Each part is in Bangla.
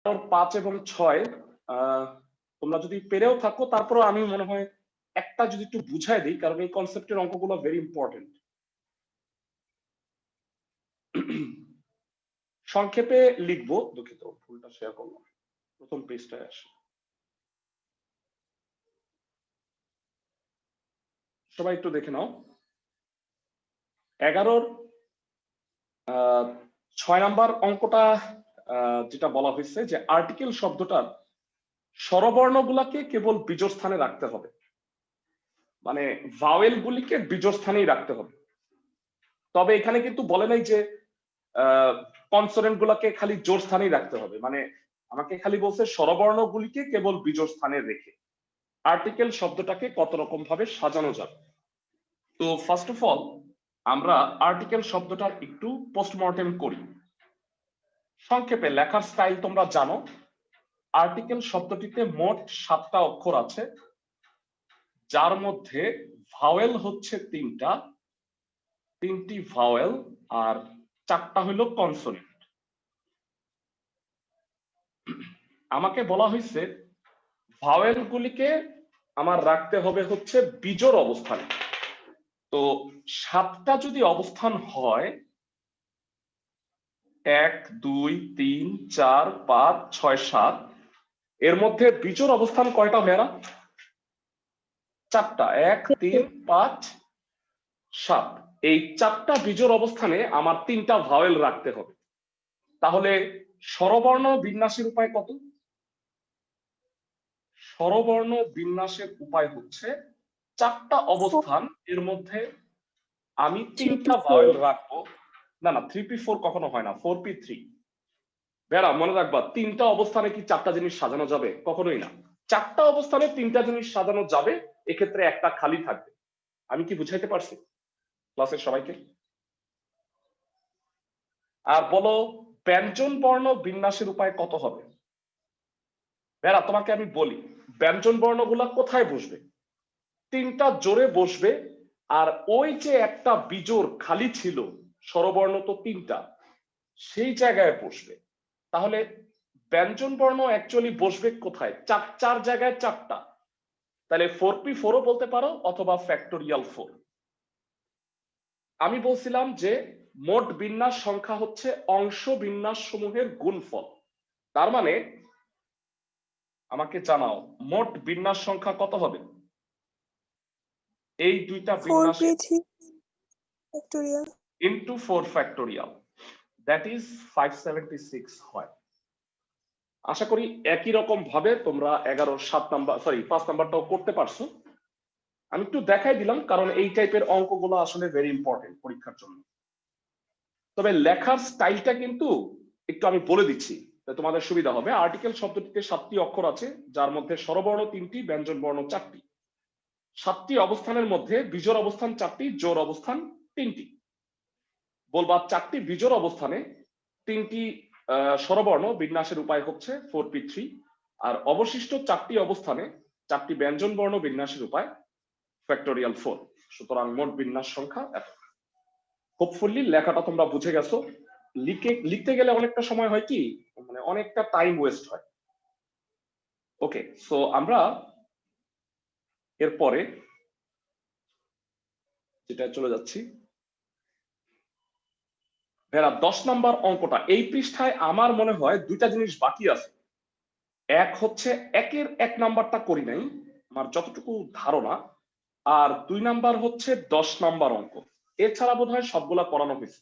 5 এবং 6 তোমরা যদি পেরেও থাকো, তারপরে আমি মনে হয় একটা যদি একটু বুঝাই দিই, কারণ এই কনসেপ্টের অঙ্কগুলো ভেরি ইম্পর্টেন্ট। সংক্ষেপে লিখবো, দুঃখিত ভুলটা শেয়ার করলাম, প্রথম পেজটায় আসে। সবাই একটু দেখে নাও। 11 6 নাম্বার অঙ্কটা যেটা বলা হয়েছে যে আর্টিকেল শব্দটার স্বরবর্ণগুলোকে কেবল বিজোড় স্থানে রাখতে হবে, মানে ভাওয়েল গুলিকে বিজোড় স্থানেই রাখতে হবে। তবে এখানে কিন্তু বলে নাই যে কনসোনেন্ট গুলাকে খালি জোড় স্থানেই রাখতে হবে, মানে আমাকে খালি বলছে স্বরবর্ণগুলিকে কেবল বিজোড় স্থানে রেখে আর্টিকেল শব্দটাকে কত রকম ভাবে সাজানো যাবে। তো ফার্স্ট অফ অল আমরা আর্টিকেল শব্দটার একটু পোস্টমর্টেম করি। সংক্ষেপে লেখার স্টাইল তোমরা জানো। আর্টিকেল শব্দটিতে মোট 7টা অক্ষর আছে, যার মধ্যে ভাওয়েল হচ্ছে 3টি ভাওয়েল আর 4টা হইল কনসোনেন্ট। আমাকে বলা হয়েছে ভাওয়েল গুলিকে আমার রাখতে হবে হচ্ছে বিজোড় অবস্থানে। তো 7টা যদি অবস্থান হয় 1 2 3 4 5 6 7, এর মধ্যে বিজোড় অবস্থান কয়টা ভাইয়া? 4টা। 1 3 5 7। এই 4টা বিজোড় অবস্থানে আমার 3টা ভাওয়েল রাখতে হবে। তাহলে স্বরবর্ণ বিন্যাসের উপায় কত? স্বরবর্ণ বিন্যাসের উপায় হচ্ছে 4টা অবস্থান, এর মধ্যে আমি 3টা ভাওয়েল রাখবো। না না, 3p4 কখনো হয় না, 4p3। বেড়া মনে রাখবা, 3টা অবস্থানে কি 4টা জিনিস সাজানো যাবে? কখনোই না। 4টা অবস্থানে 3টা জিনিস সাজানো যাবে, এক্ষেত্রে একটা খালি থাকবে। আমি কি বুঝাইতে পারছি ক্লাসের সবাইকে? আর বলো ব্যঞ্জন বর্ণ বিন্যাসের উপায় কত হবে? বেড়া তোমাকে আমি বলি, ব্যঞ্জন বর্ণগুলা কোথায় বসবে? 3টা জোরে বসবে, আর ওই যে একটা বিজোড় খালি ছিল, স্বরবর্ণ তো 3টা, সেই জায়গায় বসবে। তাহলে ব্যঞ্জন বর্ণ অ্যাকচুয়ালি বসবে কোথায়? 4 জায়গায় 4টা। তাহলে 4p4ও বলতে পারো অথবা ফ্যাক্টোরিয়াল 4। আমি বলছিলাম যে মোট বিন্যাস সংখ্যা হচ্ছে অংশ বিন্যাস সমূহের গুণফল। তার মানে আমাকে জানাও মোট বিন্যাস সংখ্যা কত হবে? এই দুইটা বিন্যাস ইনটু 4 ফ্যাক্টোরিয়াল, দ্যাট ইজ 576 হয়। আশা করি একই রকম ভাবে তোমরা 5 নাম্বারটাও করতে পারছো। আমি একটু দেখাই দিলাম, কারণ এই টাইপের অঙ্কগুলো আসলে ভেরি ইম্পর্টেন্ট পরীক্ষার জন্য। তবে লেখার স্টাইলটা কিন্তু একটু আমি বলে দিচ্ছি, তোমাদের সুবিধা হবে। আর্টিকেল শব্দটিতে 7টি অক্ষর আছে, যার মধ্যে স্বরবর্ণ 3টি, ব্যঞ্জন বর্ণ 4টি। 7টি অবস্থানের মধ্যে বিজোড় অবস্থান 4টি, জোড় অবস্থান 3টি। বলবা 4টি বিজোড় অবস্থানে 3টি স্বরবর্ণ বিন্যাসের উপায় হচ্ছে 4p3, আর অবশিষ্ট 4টি অবস্থানে 4টি ব্যঞ্জন বর্ণ বিন্যাসের উপায় ফ্যাক্টোরিয়াল 4। সুতরাং মোট বিন্যাস সংখ্যা এত। হোপফুলি লেখাটা তোমরা বুঝে গেছো। লিখতে গেলে অনেকটা সময় হয় কি, মানে অনেকটা টাইম ওয়েস্ট হয়। ওকে, সো আমরা এরপরে যেটা চলে যাচ্ছি, ভেড়া 10 নাম্বার অঙ্কটা। এই পৃষ্ঠায় আমার মনে হয় দুইটা জিনিস বাকি আছে। এক হচ্ছে 1 নাম্বারটা করি নাই আমার যতটুকু ধারণা, আর 2 নাম্বার হচ্ছে 10 নাম্বার অঙ্ক। এছাড়া বোধ হয় সবগুলা করানো হয়েছে।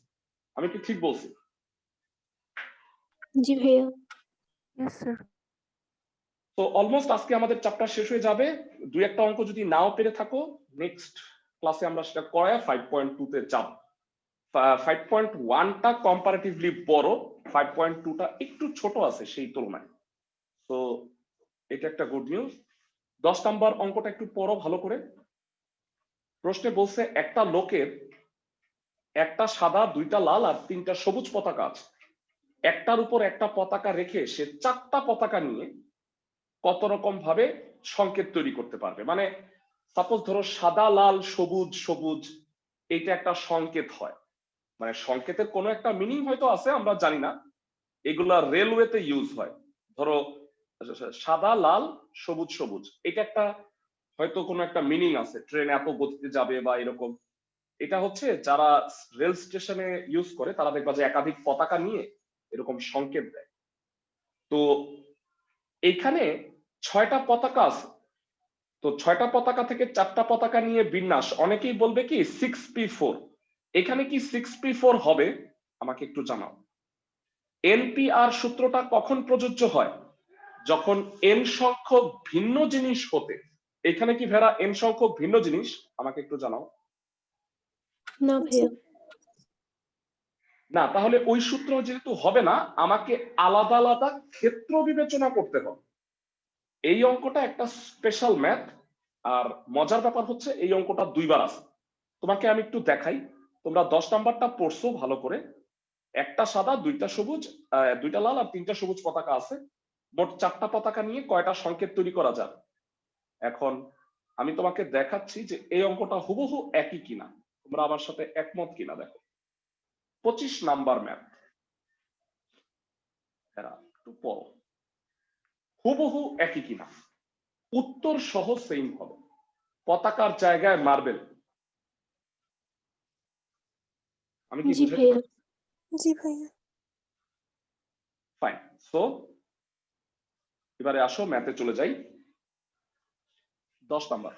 আমি কি ঠিক বলছি? জি ভাইয়া। Yes sir. তো অলমোস্ট আজকে আমাদের চ্যাপ্টার শেষ হয়ে যাবে। 2-1টা অঙ্ক যদি নাও পেরে থাকো, নেক্সট ক্লাসে আমরা সেটা করায় 5.2 তে যাব। 5.1টা কম্পারেটিভলি বড়, 5.2টা একটু ছোট আছে সেই তুলনায়। তো এটা একটা গুড নিউজ। 10 নাম্বার অঙ্কটা একটু পড়ো ভালো করে। প্রশ্নে বলছে একটা লোকের একটা সাদা, 2টা লাল আর 3টা সবুজ পতাকা আছে। একটার উপর একটা পতাকা রেখে সে 4টা পতাকা নিয়ে কত রকম ভাবে সংকেত তৈরি করতে পারবে। মানে সাপোজ ধরো সাদা লাল সবুজ সবুজ, এটা একটা সংকেত হয়। মানে সংকেতের কোনো একটা মিনিং হয়তো আছে, আমরা জানি না। এগুলা রেলওয়েতে ইউজ হয়। ধরো সাদা লাল সবুজ সবুজ, এটা একটা হয়তো কোনো একটা মিনিং আছে, ট্রেন এত গতিতে যাবে বা এরকম। এটা হচ্ছে যারা রেল স্টেশনে ইউজ করে তারা দেখবা যে একাধিক পতাকা নিয়ে এরকম সংকেত দেয়। তো এখানে 6টা পতাকা আছে, তো 6টা পতাকা থেকে 4টা পতাকা নিয়ে বিন্যাস, অনেকেই বলবে কি 6P4, এখানে কি 6P4 হবে আমাকে একটু জানাও। এনপিআর সূত্রটা কখন প্রযোজ্য হয়? যখন এন সংখ্যক ভিন্ন জিনিস হতে। এখানে কি ভেড়া এন সংখ্যক ভিন্ন জিনিস? আমাকে একটু জানাও। না ভাইয়া। না, তাহলে ওই সূত্র যেহেতু হবে না, আমাকে আলাদা আলাদা ক্ষেত্র বিবেচনা করতে হবে। এই অঙ্কটা একটা স্পেশাল ম্যাথ, আর মজার ব্যাপার হচ্ছে এই অঙ্কটা 2বার আছে। তোমাকে আমি একটু দেখাই, তোমরা 10 নাম্বারটা পড়ছো ভালো করে। একটা সাদা, 2টা সবুজ, 2টা লাল আর 3টা সবুজ পতাকা আছে। মোট 4টা পতাকা নিয়ে কয়টা সংকেত তৈরি করা যায়? এখন আমি তোমাকে দেখাচ্ছি যে এই অঙ্কটা হুবহু একই কিনা, তোমরা আমার সাথে একমত কিনা। দেখো 25 নাম্বার ম্যাথ, একটু পড়ো, হুবহু একই কিনা। উত্তর সহ সেম হবে, পতাকার জায়গায় মার্বেল। আমি কি জি বুঝাতে ভাইয়া। পারছি? জি ভাইয়া। ফাইন। সো এবারে আসো ম্যাথে চলে যাই। 10 নাম্বার,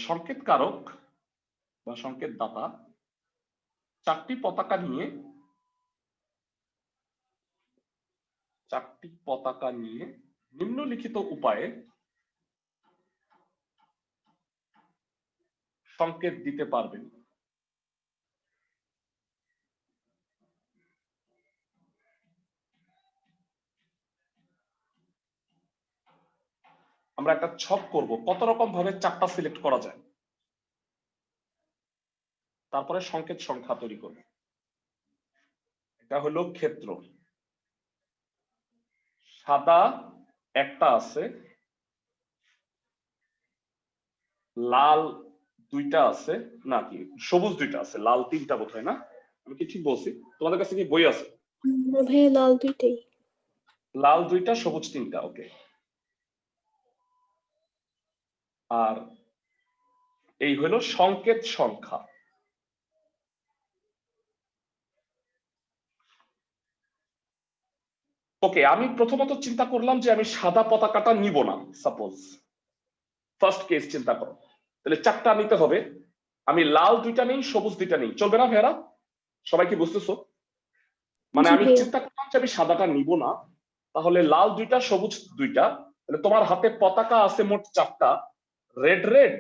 সংকেত কারক বা সংকেত দাতা 4টি পতাকা নিয়ে নিম্নলিখিত উপায়ে সংকেত দিতে পারবেন। আমরা একটা ছক করব, কত রকম ভাবে 4টা সিলেক্ট করা যায়, তারপরে সংকেত সংখ্যা তৈরি করব। এটা হলো ক্ষেত্র, সাদা একটা আছে, লাল 2টা আছে, নাকি সবুজ 2টা আছে, লাল 3টা বোধ হয়, না? আমি কি ঠিক বলছি? তোমাদের কাছে কি বই আছে? না ভাইয়া, লাল দুইটাই। লাল 2টা সবুজ 3টা, ওকে। আর এই হলো সংকেত সংখ্যা। ওকে, আমি প্রথমত চিন্তা করলাম যে আমি সাদা পতাকাটা নিব না, সাপোজ ফার্স্ট কেস চিন্তা করো, তাহলে 4টা নিতে হবে। আমি লাল 2টা নেই, সবুজ 2টা নেই, চলবে না ভেড়া? সবাই কি বুঝতেছো? মানে জি আমি ভাইয়া। চিন্তা করলাম যে আমি সাদাটা নিব না, তাহলে লাল 2টা সবুজ 2টা, তাহলে তোমার হাতে পতাকা আছে মোট 4টা, রেড রেড,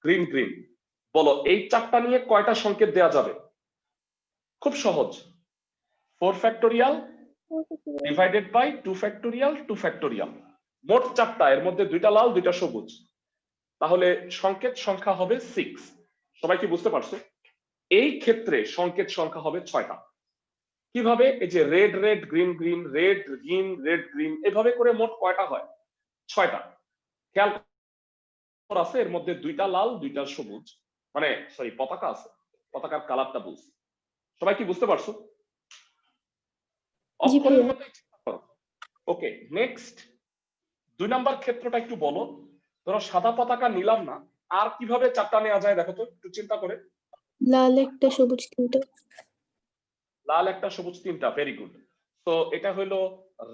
গ্রিন গ্রিন। বলো এই 4টা নিয়ে কয়টা সংকেত দেয়া যাবে? খুব সহজ, 4 factorial divided by 2 factorial 2 factorial. মোট 4টা, এর মধ্যে 2টা লাল 2টা সবুজ, তাহলে সংকেত সংখ্যা হবে 6। সবাই কি বুঝতে পারছো? এই ক্ষেত্রে সংকেত সংখ্যা হবে 6টা। কিভাবে? এই যে red red green green, red green red green, এভাবে করে মোট কয়টা হয়? 6টা। খেয়াল আছে এর মধ্যে 2টা লাল 2টা সবুজ, মানে সরি পতাকা আছে, পতাকার কালারটা বলছি। সবাই কি বুঝতে পারছো? জি অক্ষরের ভাইয়া। মধ্যে চিন্তা করো। ওকে, নেক্সট 2 নাম্বার ক্ষেত্রটা একটু বলো। ধরো সাদা পতাকা নিলাম না, আর কিভাবে 4টা নেওয়া যায় দেখো তো একটু চিন্তা করে। লাল একটা, সবুজ 3টা। লাল একটা সবুজ 3টা, ভেরি গুড। তো এটা হলো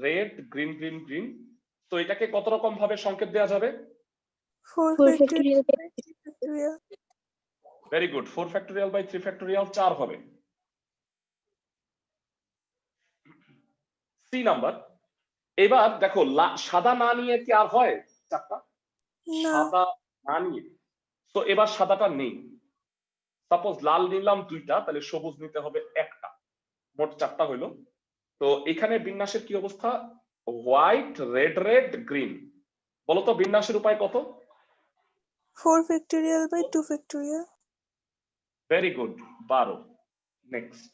রেড গ্রিন গ্রিন গ্রিন। তো এটাকে কত রকম ভাবে সংকেত দেওয়া যাবে? 4 4 factorial factorial. by 3 factorial. Very good, 4 factorial by 3 factorial 4 হবে। সি নাম্বার, এবার দেখো সাদা না নিয়ে কি আর হয় 4টা? না। সাদা না নিয়ে, তো এবার সাদাটা নেই। সাপোজ লাল নিলাম 2টা, তাহলে সবুজ নিতে হবে 1টা, মোট 4টা হইলো। তো এখানে বিন্যাসের কি অবস্থা? White red red green. বলতো বিন্যাসের উপায় কত? 4 factorial by 2 factorial. Very good, 12। Next,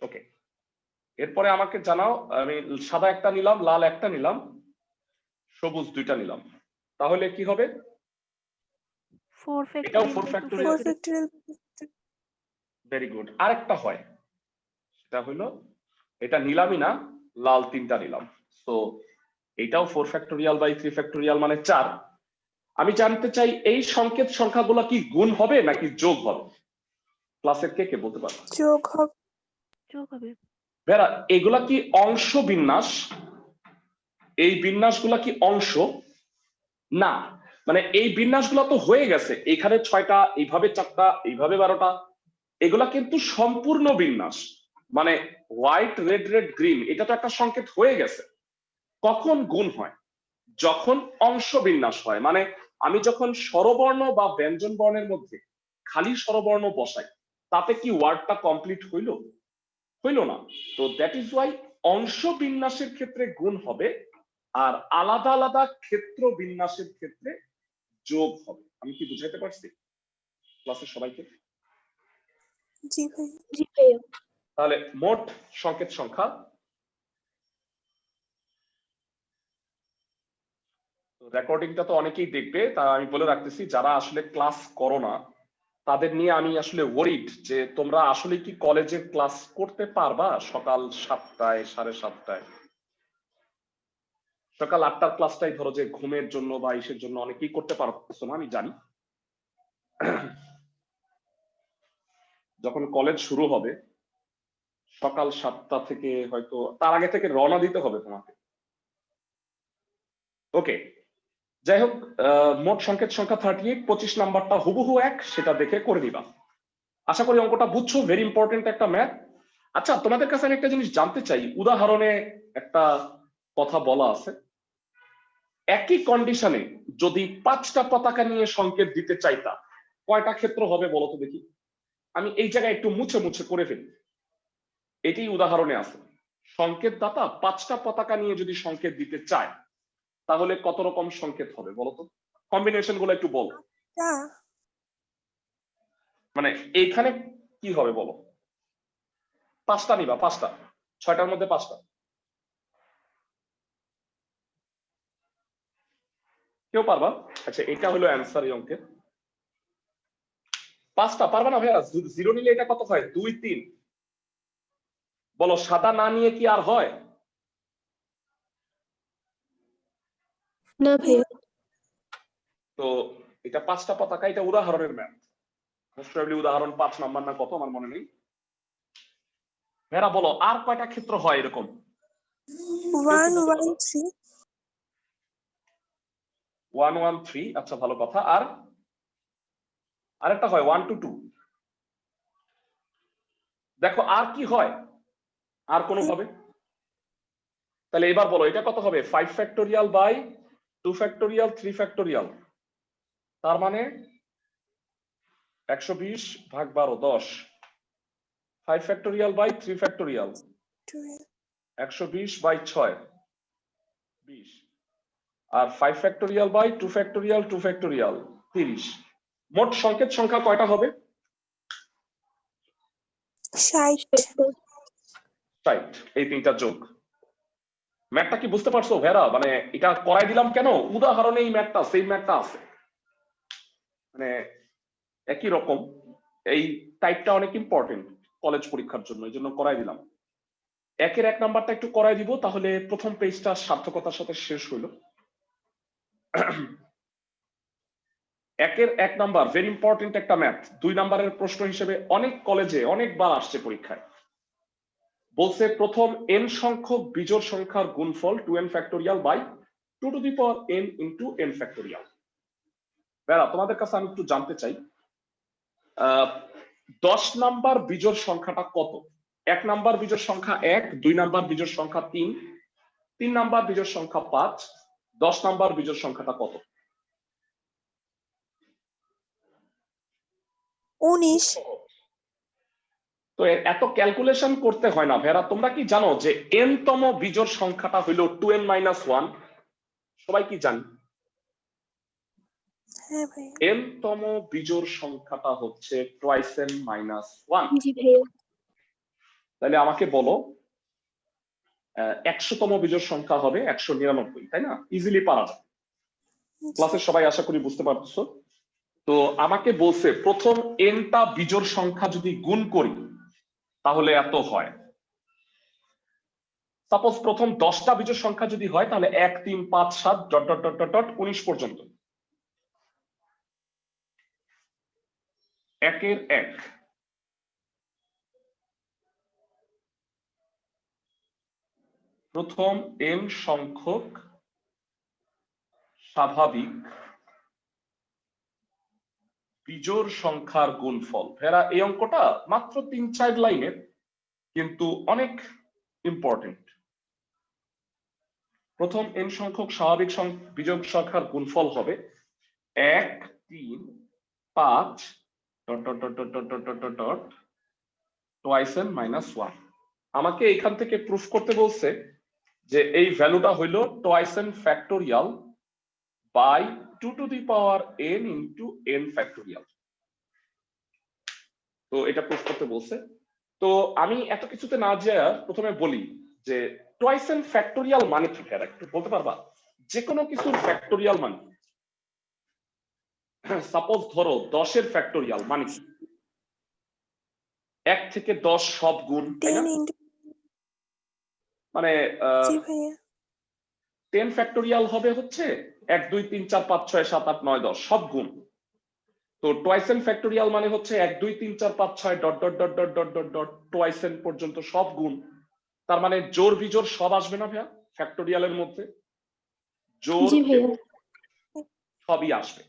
okay, এরপরে আমাকে জানাও, আমি সাদা একটা নিলাম, লাল একটা নিলাম, সবুজ দুইটা নিলাম, তাহলে কি হবে? 4 এটাও factorial 4 by 2 factorial. 4 factorial very good. আরেকটা হয়, সেটা হলো এটা নিলামই না, লাল তিনটা নিলাম, তো এটাও 4 ফ্যাক্টোরিয়াল বাই 3 ফ্যাক্টোরিয়াল মানে 4। আমি জানতে চাই এই সংকেত সংখ্যাগুলো কি গুণ হবে নাকি যোগ হবে? ক্লাসের কে কে বলতে পারবে? যোগ হবে। যোগ হবে। ভেরা, এগুলা কি অংশ বিন্যাস? এই বিন্যাসগুলা কি অংশ? না, মানে এই বিন্যাসগুলো তো হয়ে গেছে, এখানে 6টা, এইভাবে 4টা, এইভাবে 12টা, এগুলা কিন্তু সম্পূর্ণ বিন্যাস। মানে হোয়াইট রেড রেড গ্রিন, এটা তো একটা সংকেত হয়ে গেছে। কখন গুণ হয়? যখন অংশ বিন্যাস হয়, মানে আমি যখন স্বরবর্ণ বা ব্যঞ্জন বর্ণের মধ্যে খালি স্বরবর্ণ বসাই, তাতে কি ওয়ার্ডটা কমপ্লিট হইল? হইল না। তো দ্যাট ইজ ওয়াই অংশ বিন্যাসের ক্ষেত্রে গুণ হবে, আর আলাদা আলাদা ক্ষেত্র বিন্যাসের ক্ষেত্রে যোগ হবে। আমি কি বুঝাইতে পারছি ক্লাসের সবাইকে? জি ভাইয়া। জি ভাইয়া। তাহলে মোট সংকেত সংখ্যা, রেকর্ডিংটা তো অনেকেই দেখবে, তা আমি বলে রাখতেছি যারা আসলে ক্লাস করো না তাদের নিয়ে আমি আসলে ওয়ারিড যে তোমরা আসলে কি কলেজের ক্লাস করতে পারবা সকাল 7টায় 7:30টায়? সকাল 8টার ক্লাসটাই ধরো যে ঘুমের জন্য বা ইসের জন্য অনেকেই করতে পারতেছো না, আমি জানি। যখন কলেজ শুরু হবে সকাল 7টা থেকে, হয়তো তার আগে থেকে রওনা দিতে হবে তোমাকে। ওকে, যাই হোক, মোট সংকেত সংখ্যা 38, 25 নাম্বারটা হুবহু এক, সেটা দেখে করে দিবা। আশা করি অঙ্কটা বুঝছো, ভেরি ইম্পর্টেন্ট একটা ম্যাথ। আচ্ছা, তোমাদের কাছে আমি একটা জিনিস জানতে চাই, উদাহরণে একটা কথা বলা আছে, একই কন্ডিশনে যদি 5টা পতাকা নিয়ে সংকেত দিতে চাইতা, কয়টা ক্ষেত্র হবে বলো তো দেখি? আমি এই জায়গায় একটু মুছে মুছে করে ফেলি। এটি উদাহরণে আছে, সংকেত দাতা 5টা পতাকা নিয়ে যদি সংকেত দিতে চায় তাহলে কত রকম সংকেত হবে বলো তো? কম্বিনেশন গুলো একটু বলো। তা মানে এইখানে কি হবে বলো? 5টা নিবা, 5টা, 6টার মধ্যে 5টা। কেউ পারবা? আচ্ছা, এটা হলো অ্যান্সার এই অঙ্কের। 5টা পারবা না ভাইয়া? 0 নিলে এটা কত হয়? 2, 3। বলো, সাদা না নিয়ে কি আর হয়? না ভাইয়া। তো এটা 5টা পতাকা, এটা উদাহরণের ম্যাথ। মোস্ট প্রবাবলি উদাহরণ 5 নাম্বার না কত আমার মনে নেই। ভাইয়া বলো, আর কয়টা ক্ষেত্র হয় এরকম? 1 1 3 1 1 3, আচ্ছা ভালো কথা। আর আরেকটা হয় 1 2 2। দেখো আর কি হয়, আর কোনো ভাবে? তাহলে এবার বলো এটা কত হবে? 5 ফ্যাক্টোরিয়াল বাই 2 ফ্যাক্টোরিয়াল 3 ফ্যাক্টোরিয়াল, তার মানে 120 ভাগ 12, 10। 5 ফ্যাক্টোরিয়াল বাই 3 ফ্যাক্টোরিয়াল 120 বাই 6, 20। আর 5 ফ্যাক্টোরিয়াল বাই 2 ফ্যাক্টোরিয়াল 2 ফ্যাক্টোরিয়াল 30। মোট সংকেত সংখ্যা কয়টা হবে? 60। 60। এই তিনটা যোগ। ম্যাথটা কি বুঝতে পারছো ভেরা? মানে এটা করাই দিলাম কেন, উদাহরণে এই ম্যাথটা সেম ম্যাথটা আছে, মানে একই রকম। এই টাইপটা অনেক ইম্পর্টেন্ট কলেজ পরীক্ষার জন্য, এই জন্য করাই দিলাম। 1 নাম্বারটা একটু করাই দিব, তাহলে প্রথম পেজটা সার্থকতার সাথে শেষ হইল। 1 নাম্বার ভেরি ইম্পর্টেন্ট একটা ম্যাথ। 2 নাম্বারের প্রশ্ন হিসেবে অনেক কলেজে অনেকবার আসছে পরীক্ষায়। বলছে প্রথম n সংখ্যক বিজোড় সংখ্যার গুণফল 2n factorial by 2 to the power n into n factorial. বেরা, তোমাদের কাছে আমি একটু জানতে চাই 10 নাম্বার বিজোড় সংখ্যাটা কত? 1 নাম্বার বিজোড় সংখ্যা 1, 2 নাম্বার বিজোড় সংখ্যা 3, 3 নাম্বার বিজোড় সংখ্যা 5, 10 নাম্বার বিজোড় সংখ্যাটা কত? 19। তো এত ক্যালকুলেশন করতে হয় না ভেরা। তোমরা কি জানো যে n তম বিজোড় সংখ্যাটা হইল 2n - 1? সবাই কি জানি? হ্যাঁ ভাইয়া। n তম বিজোড় সংখ্যাটা হচ্ছে twice n - 1। জি ভাইয়া। তাহলে আমাকে বলো 100তম বিজোড় সংখ্যা হবে 199, তাই না? ইজিলি পারা যায়। ক্লাসের সবাই আশা করি বুঝতে পারছো। তো আমাকে বলছে প্রথম এনটা বিজোড় সংখ্যা যদি গুণ করি তাহলে এত হয়। সাপোজ প্রথম 10টা বিজোড় সংখ্যা যদি হয় তাহলে 1 3 5 7 dot dot dot dot dot 19 পর্যন্ত। 1 এর 1। প্রথম n সংখ্যক স্বাভাবিক বিজোড় সংখ্যার গুণফল। ভেরা এই অঙ্কটা মাত্র 3-4 লাইনের, কিন্তু অনেক ইম্পর্টেন্ট। প্রথম n সংখ্যক স্বাভাবিক বিজোড় সংখ্যার গুণফল হবে 1 3 5 dot dot dot dot dot dot dot dot twice n minus 1। আমাকে এখান থেকে প্রুফ করতে বলছে যে এই ভ্যালুটা হইলো twice n factorial by 2 to the power n into n factorial. তো এটা প্রুফ করতে বলছে। তো আমি এত কিছুতে না যায় প্রথমে বলি যে টুয়াইস n ফ্যাক্টোরিয়াল মানে কি? একটু বলতে পারবা? যে কোনো কিছুর ফ্যাক্টোরিয়াল মানে সাপোজ ধরো 10 এর ফ্যাক্টোরিয়াল মানে কি? 1 থেকে 10 সব গুণ, তাই না? 10 into মানে জি ভাইয়া 10 ফ্যাক্টোরিয়াল হবে হচ্ছে 1 2 3 4 5 6 7 8 9 10 সব গুণ। তো টুয়াইস n ফ্যাক্টোরিয়াল মানে হচ্ছে 1 2 3 4 5 6 dot dot dot dot dot dot dot twice n পর্যন্ত সব গুণ। তার মানে জোড় বিজোড় সব আসবে না ভাইয়া ফ্যাক্টোরিয়ালের মধ্যে? জোড় জি ভাইয়া। সবই আসবে।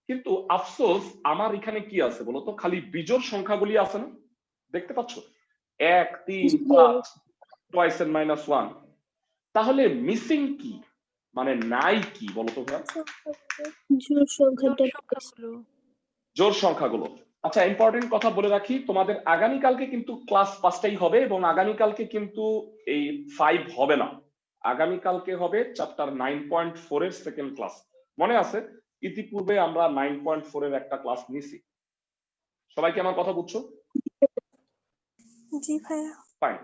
কিন্তু আফসোস আমার এখানে কি আছে বলতো? খালি বিজোড় সংখ্যাগুলি আছে না, দেখতে পাচ্ছ? 1 3 জি ভাইয়া। 5 টুয়াইস n মাইনাস 1। তাহলে মিসিং কি, মানে নাই কি বলতো ভাইয়া? জোড় জোড় সংখ্যাটা। সংখ্যাগুলো। জোড় সংখ্যাগুলো। আচ্ছা, ইম্পর্টেন্ট কথা বলে রাখি, তোমাদের আগামীকালকে কিন্তু ক্লাস 5টাই হবে এবং আগামীকালকে কিন্তু এই 5 হবে না। আগামীকালকে হবে চ্যাপ্টার 9.4 এর সেকেন্ড ক্লাস। মনে আছে ইতিপূর্বে আমরা 9.4 এর একটা ক্লাস নিছি? সবাই কি আমার কথা বুঝছো? জি ভাইয়া ফাইন।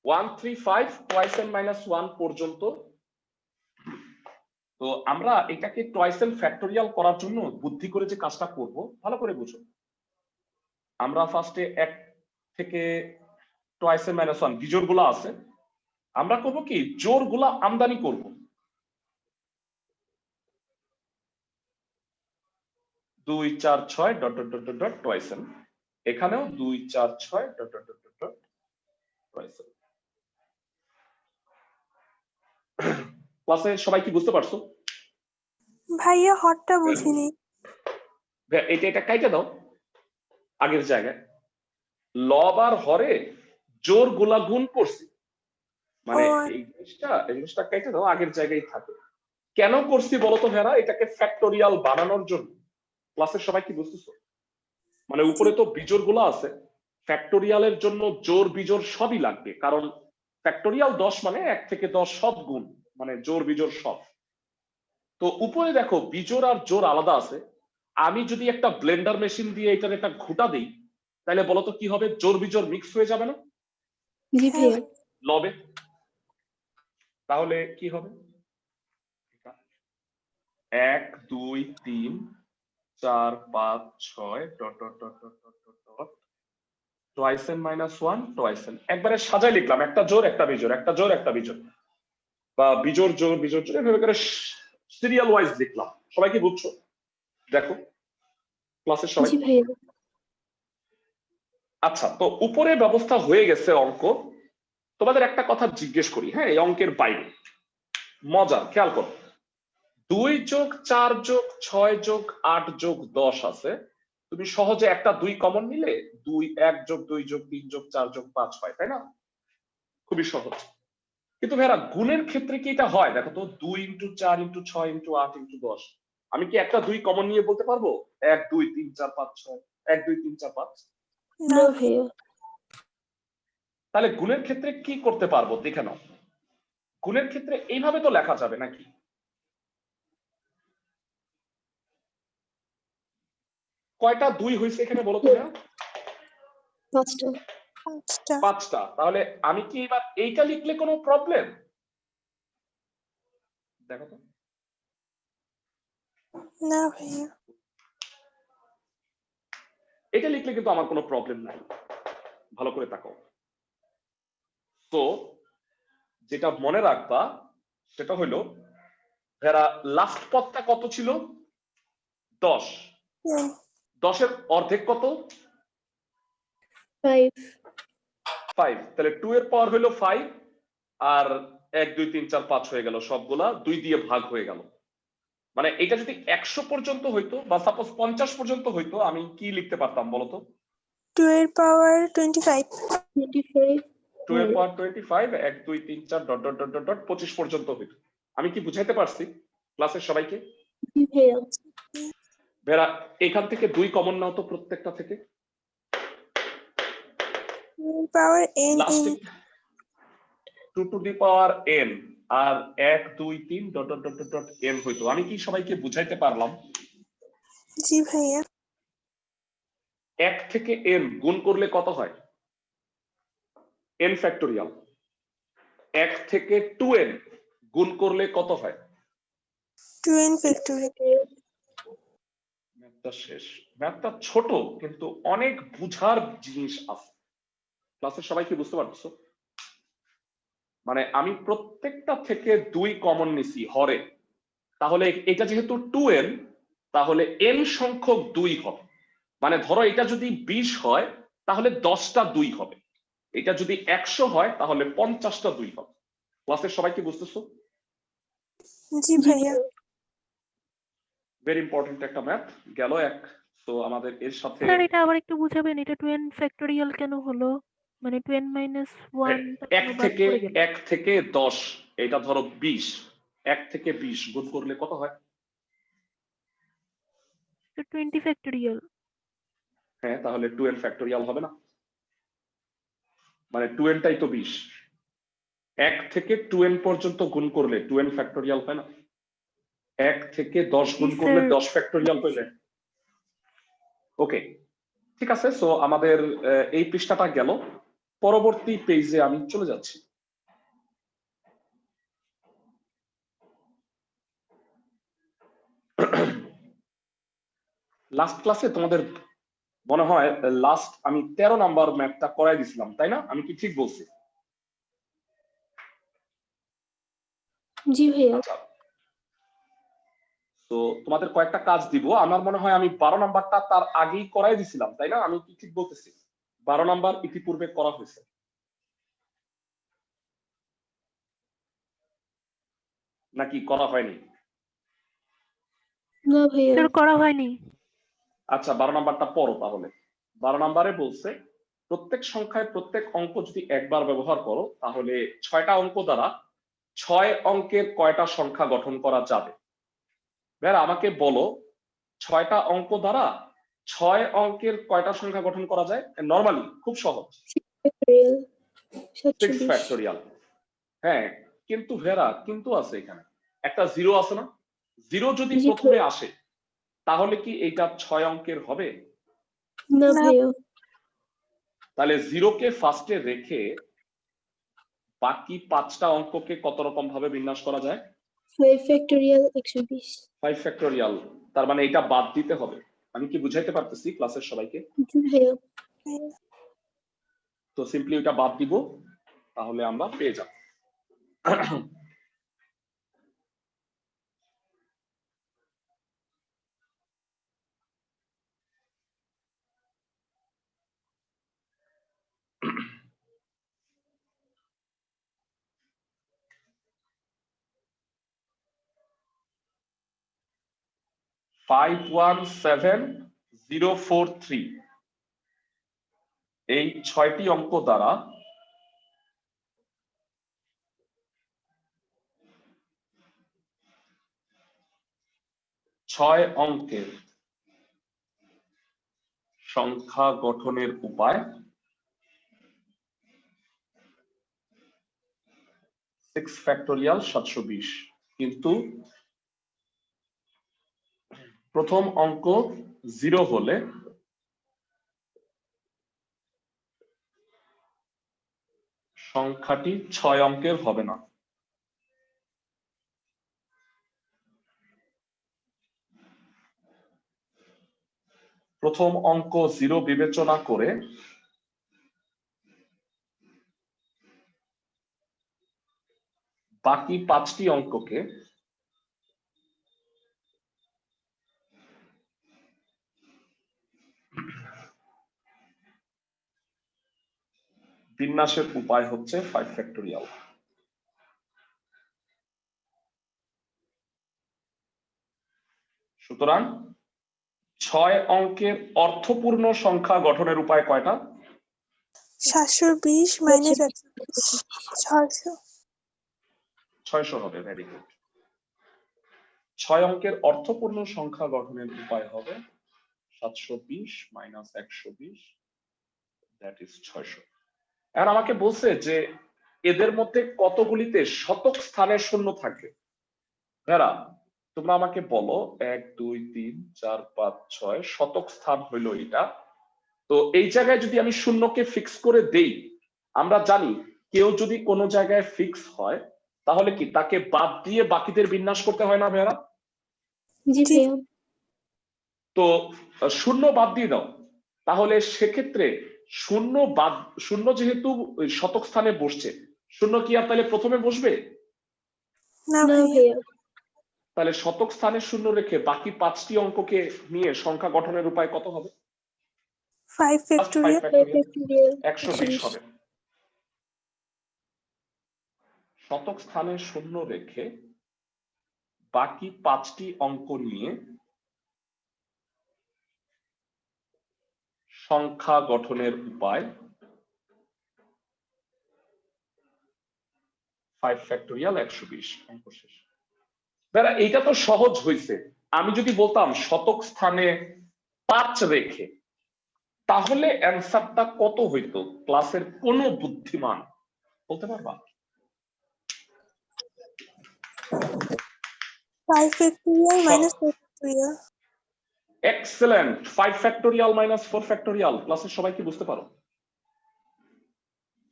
1 3 5 টুয়াইস n মাইনাস 1 পর্যন্ত। তো আমরা এটাকে টুয়াইস n ফ্যাক্টোরিয়াল করার জন্য বুদ্ধি করে যে কাজটা করব ভালো করে বুঝো। আমরা ফার্স্টে 1 থেকে টুয়াইস n মাইনাস 1 বিজোড় গুলা আছে, আমরা করব কি জোড় গুলা আমদানি করব। 2 4 6 dot dot dot dot twice n। এখানেও 2 4 6 dot dot dot dot twice n। ক্লাসে সবাই কি বুঝতে পারছো? ভাইয়া হটটা বুঝিনি এটা এটা কাইটা দাও আগের জায়গায়। লব আর হরে জোর গুলা গুণ করছি, মানে ও এই জিনিসটা কাইটা দাও, আগের জায়গায় থাকে। কেন করছি বলতো ভেরা? এটাকে ফ্যাক্টোরিয়াল বানানোর জন্য। ক্লাসের সবাই কি বুঝতেছো? মানে উপরে তো বিজোড় গুলা আছে, ফ্যাক্টোরিয়ালের জন্য জোর বিজোড় সবই লাগবে, কারণ ফ্যাক্টোরিয়াল 10 মানে 1 থেকে 10 সব গুণ, মানে জোর বিজোড় সব। তো উপরে দেখো বিজোড় আর জোর আলাদা আছে। আমি যদি একটা ব্লেন্ডার মেশিন দিয়ে এটার একটা ঘুটা দিই তাহলে বলতো কি হবে? জোর বিজোড় মিক্স হয়ে যাবে না জি হ্যাঁ ভাইয়া। লবে? তাহলে কি হবে? 1 2 3 4 5 6 dot dot dot dot dot dot dot twice n minus 1 twice n। একবারে সাজাই লিখলাম, একটা জোর একটা বিজোড়, একটা জোর একটা বিজোড়, বা বিজোড় জোর বিজোড় জোর, এভাবে করে সিরিয়াল ওয়াইজ লিখলাম। সবাই কি বুঝছো? দেখো ক্লাসের সবাই। জি ভাইয়া। আচ্ছা, তো উপরে ব্যবস্থা হয়ে গেছে অঙ্ক। তোমাদের একটা কথা জিজ্ঞেস করি, হ্যাঁ, এই অঙ্কের বাইরে মজার, খেয়াল করো। 2 যোগ 4 যোগ 6 যোগ 8 যোগ 10 আছে, তুমি সহজে একটা 2 কমন নিলে 2 1 যোগ 2 যোগ 3 যোগ 4 যোগ 5 হয়, তাই না? খুবই সহজ। কিন্তু ভাইরা গুণের ক্ষেত্রে কি এটা হয়? দেখো তো, 2 ইন্টু 4 ইন্টু 6 ইন্টু 8 ইন্টু 10, আমি কি একটা 2 কমন নিয়ে বলতে পারবো 1 2 3 4 5 6 1 2 3 4 5? না না ভাইয়া। তাহলে গুণের ক্ষেত্রে কি করতে পারবো দেখে নাও। গুণের ক্ষেত্রে এইভাবে তো লেখা যাবে নাকি? কয়টা 2 হয়েছে এখানে বলো তো ভাইয়া? 5টা। 5টা। 5টা। তাহলে আমি কি এবার এইটা লিখলে কোনো প্রবলেম? দেখো তো। না ভাইয়া। এটা লিখলে কিন্তু আমার কোনো প্রবলেম নাই। ভালো করে তাকাও। তো যেটা মনে রাখবা সেটা হলো ভেরা লাস্ট পদটা কত ছিল? 10। 10। 10-এর অর্ধেক কত? 5 5। তাহলে 2 এর পাওয়ার হলো 5 আর 1 2 3 4 5 হয়ে গেল, সবগুলা 2 দিয়ে ভাগ হয়ে গেল। মানে এটা যদি 100 পর্যন্ত হইতো বা সাপোজ 50 পর্যন্ত হইতো, আমি কি লিখতে পারতাম বলো তো? 2 এর পাওয়ার 25। 25 2 এর পাওয়ার 25 1 2 3 4 dot dot dot dot dot 25 পর্যন্ত হইতো। আমি কি বুঝাইতে পারছি ক্লাসের সবাইকে? জি ভাইয়া। ভেরা এখান থেকে 2 কমন নাও তো প্রত্যেকটা থেকে। 2 এর পাওয়ার n লাস্টে 2 টু দি পাওয়ার n আর 1 2 3 dot dot dot dot n হইতো। আমি কি সবাইকে বুঝাইতে পারলাম? জি ভাইয়া। 1 থেকে n গুণ করলে কত হয়? n factorial. 1 থেকে 2n গুণ করলে কত হয়? 2n factorial. ম্যাথটা শেষ। ম্যাথটা ছোট কিন্তু অনেক বুঝার জিনিস আছে। ক্লাসের সবাই কি বুঝতে পারছো? মানে আমি প্রত্যেকটা থেকে 2 কমন নিছি হরে, তাহলে এটা যেহেতু 2n তাহলে n সংখ্যক 2 হবে। মানে ধরো এটা যদি 20 হয় তাহলে 10টা 2 হবে, এটা যদি 100 হয় তাহলে 50টা 2 হবে। ক্লাসের সবাই কি বুঝতেছো? জি জি ভাইয়া। ভাইয়া। ভেরি ইম্পর্টেন্ট একটা ম্যাথ গেল এক। তো আমাদের এর সাথে স্যার এটা আবার একটু বুঝাবেন, এটা 2n ফ্যাক্টোরিয়াল কেন হলো? মানে 2n মাইনাস 1 টা কেন বাদ পড়ে গেল? 1 থেকে 10, এটা ধরো 20, 1 থেকে 20 গুণ করলে কত হয়? তো 20 ফ্যাক্টোরিয়াল। হ্যাঁ, তাহলে 2n ফ্যাক্টোরিয়াল হবে না? মানে 2n টাই তো 20। 1 থেকে 2n পর্যন্ত গুণ করলে 2n ফ্যাক্টোরিয়াল হয় না? 1 থেকে 10 জি গুণ করলে স্যার। 10 ফ্যাক্টোরিয়াল পেলে। ওকে, ঠিক আছে। সো আমাদের এই পৃষ্ঠাটা গেল। পরবর্তী পেজে আমি চলে যাচ্ছি। লাস্ট ক্লাসে তোমাদের মনে হয় লাস্ট আমি 13 নাম্বার ম্যাথটা করাই দিছিলাম, তাই না? আমি কি ঠিক বলছি? জি ভাইয়া। আচ্ছা, তো তোমাদের কয়েকটা কাজ দিব। আমার মনে হয় আমি 12 নাম্বারটা তার আগেই করাই দিছিলাম, তাই না? আমি কি ঠিক বলতেছি? 12 নাম্বার ইতিপূর্বে করা হয়েছে নাকি করা হয়নি? না ভাইয়া। স্যার করা হয়নি। আচ্ছা, 12 নাম্বারটা পড়ো তাহলে। 12 নাম্বারে বলছে প্রত্যেক সংখ্যায় প্রত্যেক অঙ্ক যদি একবার ব্যবহার করো তাহলে 6টা অঙ্ক দ্বারা 6 অঙ্কের কয়টা সংখ্যা গঠন করা যাবে? ভাইয়া আমাকে বলো 6টা অঙ্ক দ্বারা 6 অঙ্কের কয়টা সংখ্যা গঠন করা যায়? নরমালি খুব সহজ, 6 6 ফ্যাক্টোরিয়াল 720। ফ্যাক্টোরিয়াল। হ্যাঁ, কিন্তু ভেরা কিন্তু আছে এখানে একটা জিরো আছে না? জিরো যদি জি প্রথমে ভাইয়া। আসে তাহলে কি এইটা 6 অঙ্কের হবে? না না। ভাইয়া। তাহলে জিরোকে ফার্স্টে রেখে বাকি 5টা অঙ্ককে কত রকম ভাবে বিন্যাস করা যায়? 5 ফ্যাক্টোরিয়াল 120। 5 ফ্যাক্টোরিয়াল। তার মানে এটা বাদ দিতে হবে। আমি কি বুঝাইতে পারতেছি ক্লাসের সবাইকে? জি ভাইয়া। তো সিম্পলি এটা বাদ দিব, তাহলে আমরা পেয়ে যাব। ফাইভ 517043 এই 6টি অঙ্ক দ্বারা 6 অঙ্কের সংখ্যা গঠনের উপায় 6 ফ্যাক্টোরিয়াল 720। কিন্তু প্রথম অঙ্ক 0 হলে সংখ্যাটি 6 অঙ্কের হবে না। প্রথম অঙ্ক 0 বিবেচনা করে বাকি 5টি অঙ্ককে বিন্যাসের উপায় হচ্ছে 5 ফ্যাক্টোরিয়াল। সুতরাং 6 অঙ্কের অর্থপূর্ণ সংখ্যা গঠনের উপায় কয়টা? 720 মাইনাস 600। 600 হবে। Very good. 6 অঙ্কের অর্থপূর্ণ সংখ্যা গঠনের উপায় হবে 720 মাইনাস 120, দ্যাট ইজ 600। এখন আমাকে বলছে যে এদের মধ্যে কতগুলিতে শতক স্থানের শূন্য থাকবে। ভাইরা তোমরা আমাকে বলো 1 2 3 4 5 6 শতক স্থান হইলো এটা। তো এই জায়গায় যদি আমি শূন্যকে ফিক্স করে দেই, আমরা জানি কেউ যদি কোনো জায়গায় ফিক্স হয় তাহলে কি তাকে বাদ দিয়ে বাকিদের বিন্যাস করতে হয় না ভাইরা? জি ভাইয়া। তো শূন্য বাদ দিয়ে দাও, তাহলে সেক্ষেত্রে শূন্য যেহেতু শতক স্থানে বসছে, শূন্য কি আর তাহলে প্রথমে বসবে? না না ভাইয়া, ভাইয়া। তাহলে শতক স্থানে শূন্য রেখে বাকি 5টি অঙ্ককে নিয়ে সংখ্যা গঠনের উপায় কত হবে? 5 ফ্যাক্টোরিয়াল। 5 ফ্যাক্টোরিয়াল 120 হবে। শতক স্থানে শূন্য রেখে বাকি 5টি অঙ্ক নিয়ে সংখ্যা গঠনের উপায় 5 ফ্যাক্টোরিয়াল 120। অঙ্ক শেষ। এইটা তো সহজ হয়েছে। আমি যদি বলতাম শতক স্থানে 5 রেখে, তাহলে অ্যান্সারটা কত হইতো? ক্লাসের কোন বুদ্ধিমান বলতে পারবা? 5 factorial minus 4 factorial. Excellent. 5 factorial minus 4 factorial. ক্লাসের সবাই কি বুঝতে পারো?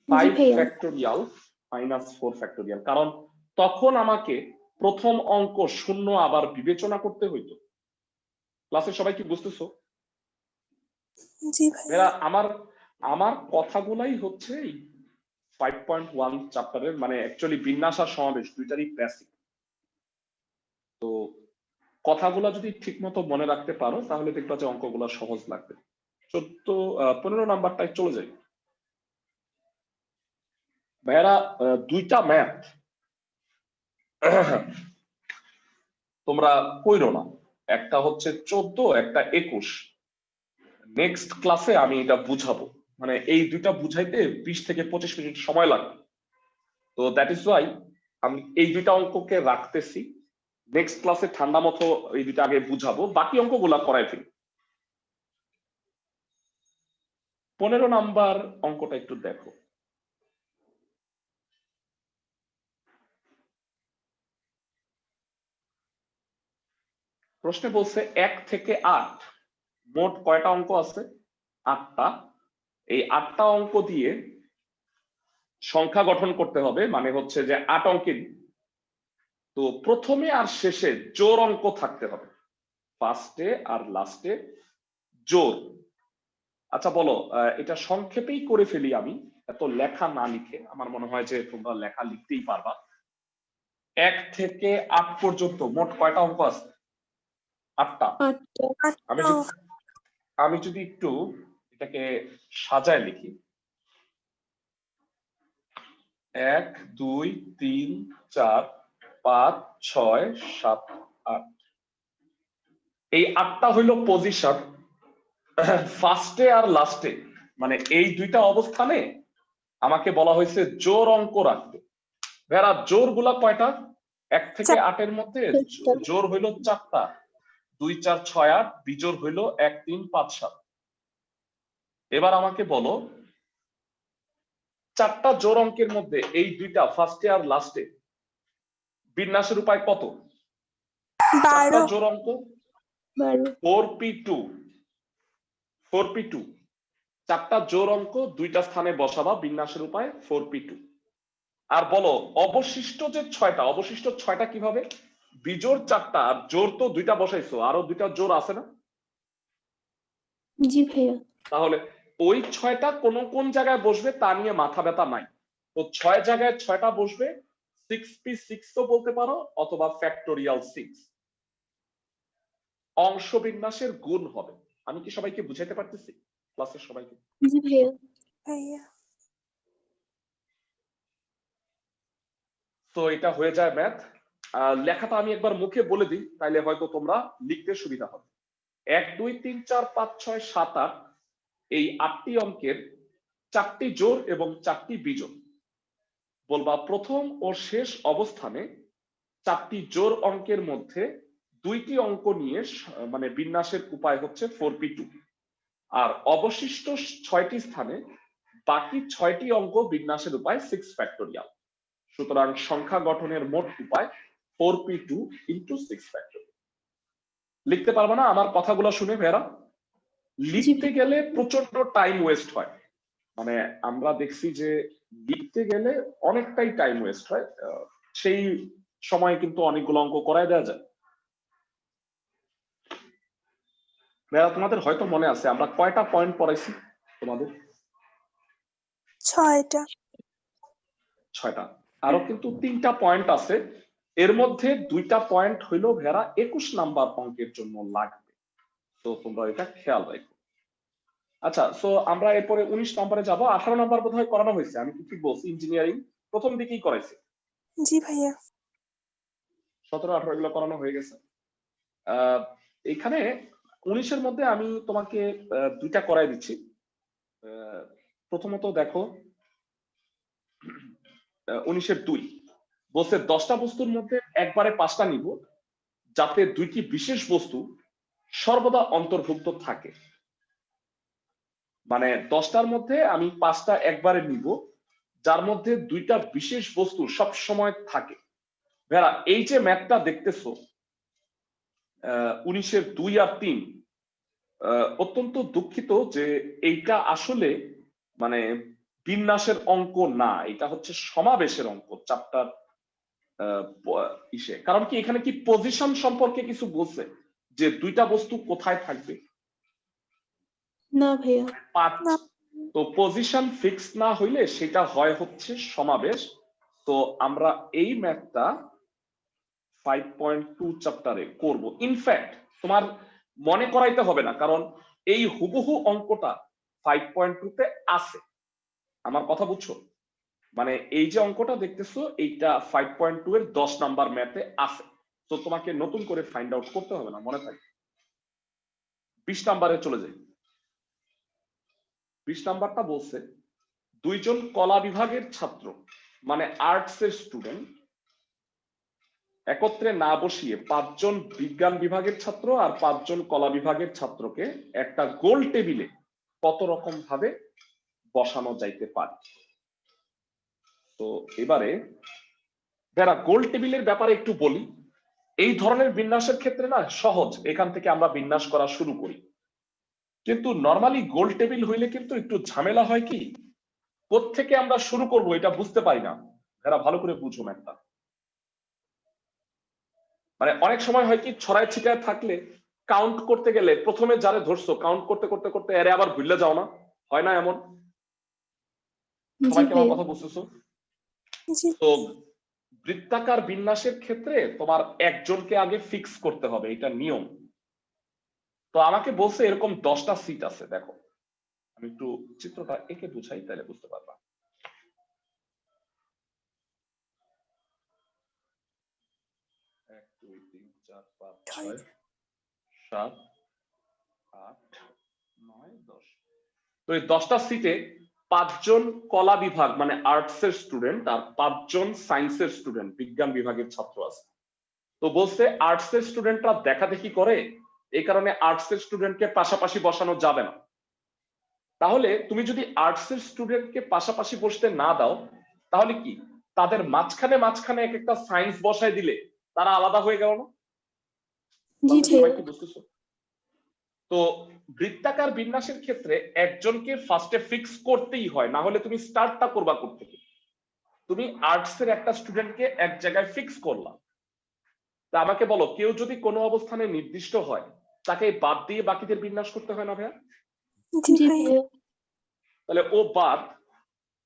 5 ভাইয়া। ফ্যাক্টোরিয়াল মাইনাস 4 ফ্যাক্টোরিয়াল, কারণ তখন আমাকে প্রথম অঙ্ক শূন্য আবার বিবেচনা করতে হইতো। ক্লাসের সবাই কি বুঝতেছো? জি ভাইয়া। আমার কথাগুলাই হচ্ছে 5.1 চ্যাপ্টারের, মানে অ্যাকচুয়ালি বিন্যাস আর সমাবেশ দুইটারই বেসিক। তো কথাগুলো যদি ঠিক মতো মনে রাখতে পারো তাহলে দেখবা যে অঙ্কগুলো সহজ লাগবে। 15 নাম্বারটায় চলে যাই। ভাইয়ারা দুইটা ম্যাথ তোমরা কইরো না, একটা হচ্ছে 14, একটা 21। নেক্সট ক্লাসে আমি এটা বুঝাবো, মানে এই দুইটা বুঝাইতে 20 থেকে 25 মিনিট সময় লাগবে। তো দ্যাট ইজ ওয়াই আমি এই দুইটা অঙ্ককে রাখতেছি। নেক্সট ক্লাসে ঠান্ডা মতো এই দুইটা আগে বুঝাবো, বাকি অঙ্কগুলা করাই ফেলি। 15 নাম্বার অঙ্কটা একটু দেখো। প্রশ্নে বলছে 1 থেকে 8 মোট কয়টা অঙ্ক আছে? 8টা। এই 8টা অঙ্ক দিয়ে সংখ্যা গঠন করতে হবে, মানে হচ্ছে যে 8 অঙ্কের। তো প্রথমে আর শেষে জোড় অঙ্ক থাকতে হবে, ফার্স্টে আর লাস্টে জোড়। আচ্ছা বলো, এটা সংক্ষেপেই করে ফেলি আমি, এত লেখা না লিখে। আমার মনে হয় যে তোমরা লেখা লিখতেই পারবা। 1 থেকে 8 পর্যন্ত মোট কয়টা অঙ্ক আছে? 8টা। আমি যদি একটু এটাকে সাজায় লিখি, 1 2 3 4 5 6 7 8। এই 8টা হইল পজিশন ফার্স্টে আর লাস্টে, মানে এই দুইটা অবস্থানে আমাকে বলা হয়েছে জোড় অঙ্ক রাখতে। ভেড়া জোড় গুলা কয়টা? 1 থেকে 8 এর মধ্যে জোড় হইল 4টা। 2 4 6 8, বিজোড় হইল 1 3 5 7। এবার আমাকে বলো 4টা জোড় অঙ্কের মধ্যে এই দুইটা ফার্স্টে আর লাস্টে বিন্যাসের উপায় কত? 4টা জোড় অঙ্ক 4p2। 4p2 4টা জোড় অঙ্ক দুইটা স্থানে বসাবা, বিন্যাসের উপায় 4p2। আর বলো অবশিষ্ট যে 6টা, অবশিষ্ট 6টা কিভাবে? বিজোড় 4টা আর জোড় তো 2টা বসাইছো, আরো 2টা জোড় আছে না? জি ভাইয়া। তাহলে ওই 6টা কোন কোন জায়গায় বসবে তা নিয়ে মাথা ব্যথা নাই। তো 6 জায়গায় 6টা বসবে, 6p6 তো বলতে পারো, অথবা ফ্যাক্টোরিয়াল 6 অংশ বিন্যাসের গুণ হবে। আমি কি সবাইকে বুঝাইতে পারতেছি? ক্লাসের সবাইকে? জি ভাইয়া। ভাইয়া তো এটা হয়ে যায় ম্যাথ। লেখাটা আমি একবার মুখে বলে দিই, তাইলে হয়তো তোমরা লিখতে সুবিধা হবে। 1 2 3 4 5 6 7 8 এই 8টি অঙ্কের 4টি জোড় এবং 4টি বিজোড়। বলবা প্রথম ও শেষ অবস্থানে 4টি জোড় অঙ্কের মধ্যে 2টি অঙ্ক নিয়ে মানে বিন্যাসের উপায় হচ্ছে 4p2, আর অবশিষ্ট 6টি স্থানে বাকি 6টি অঙ্ক বিন্যাসের উপায় 6 ফ্যাক্টোরিয়াল। সুতরাং সংখ্যা গঠনের মোট উপায় 4p2 into 6 ফ্যাক্টোরিয়াল। লিখতে পারবে না আমার কথাগুলো শুনে ভেরা? লিখতে গেলে প্রচন্ড টাইম ওয়েস্ট হয়, মানে আমরা দেখছি যে লিখতে গেলে অনেকটাই টাইম ওয়েস্ট হয়, সেই সময় কিন্তু অনেকগুলো অঙ্ক করায় দেওয়া যায়। ভেরা তোমাদের হয়তো মনে আছে আমরা কয়টা পয়েন্ট পড়াইছি তোমাদের? 6টা। 6টা। আরো কিন্তু 3টা পয়েন্ট আছে, এর মধ্যে 2টা পয়েন্ট হইলো ভেরা 21 নাম্বার অঙ্কের জন্য লাগবে, তো তোমরা এটা খেয়াল রাখো। আচ্ছা, সো আমরা এরপরে 19 নম্বরে যাব। 18 নম্বর বোধহয় করানো হয়েছে, আমি কি ঠিক বলছি? ইঞ্জিনিয়ারিং প্রথম দিকেই করাইছে। জি ভাইয়া। 17 18 এগুলো করানো হয়ে গেছে। এখানে 19-এর মধ্যে আমি তোমাকে 2টা করাই দিচ্ছি। প্রথমত দেখো 19-এর 2 বলছে 10টা বস্তুর মধ্যে একবারে 5টা নিব যাতে 2টি বিশেষ বস্তু সর্বদা অন্তর্ভুক্ত থাকে। মানে 10টার মধ্যে আমি 5টা একবারে নিব যার মধ্যে 2টা বিশেষ বস্তু সব সময় থাকে। ভেরা এই যে ম্যাথটা দেখতেছো 19-এর 2 আর 3, অত্যন্ত দুঃখিত যে এইটা আসলে মানে বিন্যাসের অঙ্ক না, এটা হচ্ছে সমাবেশের অঙ্ক চ্যাপ্টার ইসে। কারণ কি এখানে কি পজিশন সম্পর্কে কিছু বলছে যে 2টা বস্তু কোথায় থাকবে? না ভাইয়া। না। তো পজিশন ফিক্স না হইলে সেটা হয় হচ্ছে সমাবেশ। তো আমরা এই ম্যাথটা 5.2 চ্যাপ্টারে করব। ইনফ্যাক্ট তোমার মনে করাইতে হবে না, কারণ এই হুবহু অঙ্কটা 5.2 তে আছে। আমার কথা বুঝছো? মানে এই যে অঙ্কটা দেখতেছো এইটা 5.2 এর 10 নাম্বার ম্যাথে আছে, তো তোমাকে নতুন করে ফাইন্ড আউট করতে হবে না, মনে থাকে। 20 নাম্বারে চলে যাই। 20 নাম্বারটা বলছে দুইজন কলা বিভাগের ছাত্র মানে আর্টস এর স্টুডেন্ট একত্রে না বসিয়ে 5 জন বিজ্ঞান বিভাগের ছাত্র আর 5 জন কলা বিভাগের ছাত্রকে একটা গোল টেবিলে কত রকম ভাবে বসানো যাইতে পারে। তো এবারে যারা গোল টেবিলের ব্যাপারে একটু বলি, এই ধরনের বিন্যাসের ক্ষেত্রে না সহজ, এখান থেকে আমরা বিন্যাস করা শুরু করি। কিন্তু নরমালি গোল টেবিল হইলে কিন্তু একটু ঝামেলা হয়, কি কোত্থেকে আমরা শুরু করব এটা বুঝতে পারি না। যারা ভালো করে বুঝুন একটা, মানে অনেক সময় হয় কি ছড়ায় ছিটায় থাকলে কাউন্ট করতে গেলে প্রথমে যারে ধরছো কাউন্ট করতে করতে করতে এরে আবার ভুলে যাও না, হয় না এমন? জি সবাই কি আমার ভাইয়া। কথা বুঝতেছো? জি। তো বৃত্তাকার বিন্যাসের ক্ষেত্রে তোমার একজনকে আগে ফিক্স করতে হবে, এটা নিয়ম। তো আমাকে বলছে এরকম 10টা সিট আছে, দেখো আমি একটু চিত্রটা এঁকে বুঝাই তাহলে বুঝতে পারবা। 1 2 3 4 5 6 7 8 9 10। তো এই 10টা সিটে 5 জন কলা বিভাগ মানে আর্টস এর স্টুডেন্ট আর 5 জন সায়েন্সের স্টুডেন্ট বিজ্ঞান বিভাগের ছাত্র আছে। তো বলছে আর্টস এর স্টুডেন্টরা দেখাদেখি করে, এই কারণে আর্টস এর স্টুডেন্টকে পাশাপাশি বসানো যাবে না। তাহলে তুমি যদি আর্টস এর স্টুডেন্টকে পাশাপাশি বসতে না দাও, তাহলে কি তাদের মাঝখানে মাঝখানে এক একটা সায়েন্স বসায় দিলে তারা আলাদা হয়ে গেল না? জি সবাই ভাইয়া। কি বুঝতেছো? তো বৃত্তাকার বিন্যাসের ক্ষেত্রে একজনকে ফার্স্টে ফিক্স করতেই হয়, না হলে তুমি স্টার্টটা করবা কোথা থেকে? তুমি আর্টস এর একটা স্টুডেন্টকে এক জায়গায় ফিক্স করলা, তা আমাকে বলো কেউ যদি কোনো অবস্থানে নির্দিষ্ট হয় তাকে বাদ দিয়ে বাকিদের বিন্যাস করতে হয় না ভাইয়া? জি জি ভাইয়া। ভাইয়া। তাহলে ও বাদ,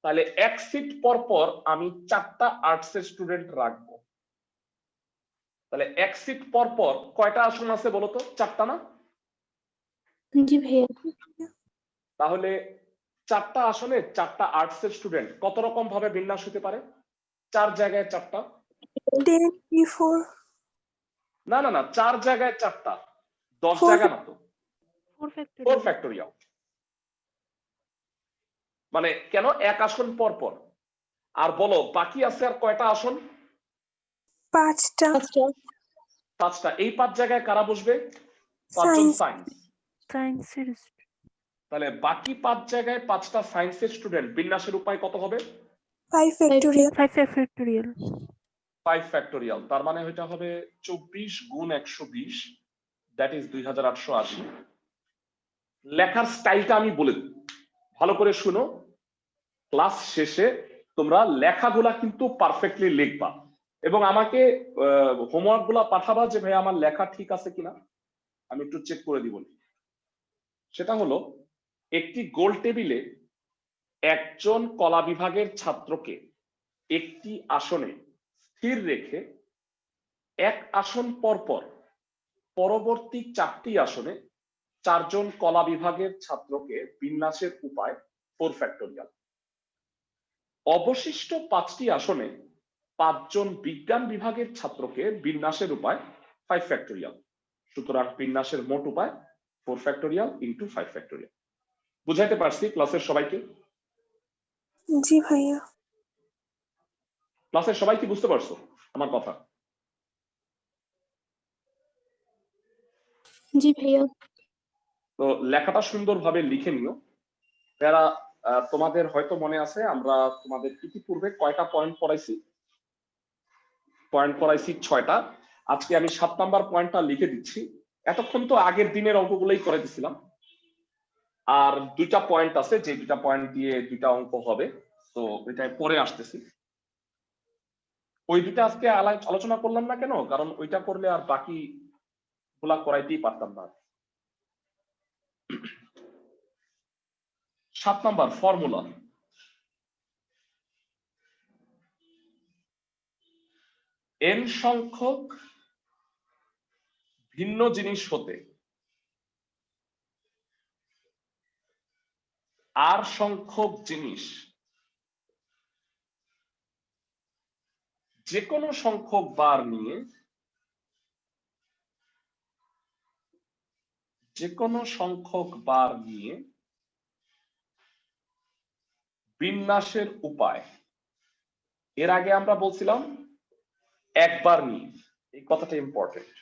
তাহলে এক সিট পর পর আমি 4টা আর্টস এর স্টুডেন্ট রাখবো। তাহলে এক সিট পর পর কয়টা আসন আছে বলতো? 4টা না? জি ভাইয়া। তাহলে 4টা আসনে 4টা আর্টস এর স্টুডেন্ট কত রকম ভাবে বিন্যাস হতে পারে? 4 জায়গায় 4টা? 10 before না না না, 4 জায়গায় 4টা, 10 4 জায়গা না তো। 4 4 ফ্যাক্টোরিয়াল। ফ্যাক্টোরিয়াল মানে কেন এক আসন পর পর। আর বলো বাকি আছে আর কয়টা আসন? 5টা 5টা। এই 5 জায়গায় কারা বসবে? 5জন সায়েন্স সায়েন্স। সায়েন্সের তাহলে বাকি 5 জায়গায় 5টা সায়েন্সের স্টুডেন্ট, বিন্যাসের উপায় কত হবে? 5 factorial 5 ফ্যাক্টোরিয়াল। 5 ফ্যাক্টোরিয়াল। তার মানে এটা হবে 24 গুণ 120, দ্যাট ইজ 2880। লেখার স্টাইলটা আমি বলে দিই, ভালো করে শুনো। ক্লাস শেষে তোমরা লেখাগুলা কিন্তু পারফেক্টলি লিখবা এবং আমাকে হোমওয়ার্ক গুলা পাঠাবা যে ভাই আমার লেখা ঠিক আছে কিনা, আমি একটু চেক করে দিব। সেটা হলো একটি গোল টেবিলে একজন কলা বিভাগের ছাত্রকে একটি আসনে স্থির রেখে এক আসন পর পর পরবর্তী 4টি আসনে 4জন কলা বিভাগের ছাত্রকে বিন্যাসের উপায় 4 ফ্যাক্টোরিয়াল। অবশিষ্ট 5টি আসনে 5জন বিজ্ঞান বিভাগের ছাত্রকে বিন্যাসের উপায় 5 ফ্যাক্টোরিয়াল। সুতরাং বিন্যাসের মোট উপায় 4 ফ্যাক্টোরিয়াল ইন্টু 5 ফ্যাক্টোরিয়াল। বুঝাইতে পারছি ক্লাসের সবাইকে? জি ভাইয়া। ক্লাসের সবাই কি বুঝতে পারছো আমার কথা? জি ভাইয়া। তো লেখাটা সুন্দরভাবে লিখে নিও। যারা তোমাদের হয়তো মনে আছে আমরা তোমাদের ইতিপূর্বে কয়টা পয়েন্ট পড়াইছি? পয়েন্ট পড়াইছি 6টা। আজকে আমি 7 নাম্বার পয়েন্টটা লিখে দিচ্ছি। এতক্ষণ তো আগের দিনের অঙ্কগুলোই করে দিছিলাম, আর 2টা পয়েন্ট আছে যে 2টা পয়েন্ট দিয়ে 2টা অঙ্ক হবে, তো এটা পরে আসতেছি। ওই 2টা আজকে আলোচনা করলাম না কেন, কারণ ওইটা করলে আর বাকি গুলা করাইতেই পারতাম না। 7 নাম্বার ফর্মুলা। n সংখ্যক ভিন্ন জিনিস হতে r সংখ্যক জিনিস যে কোনো সংখ্যক বার নিয়ে বিন্যাসের উপায়। এর আগে আমরা বলছিলাম একবার নিয়ে, এই কথাটা important.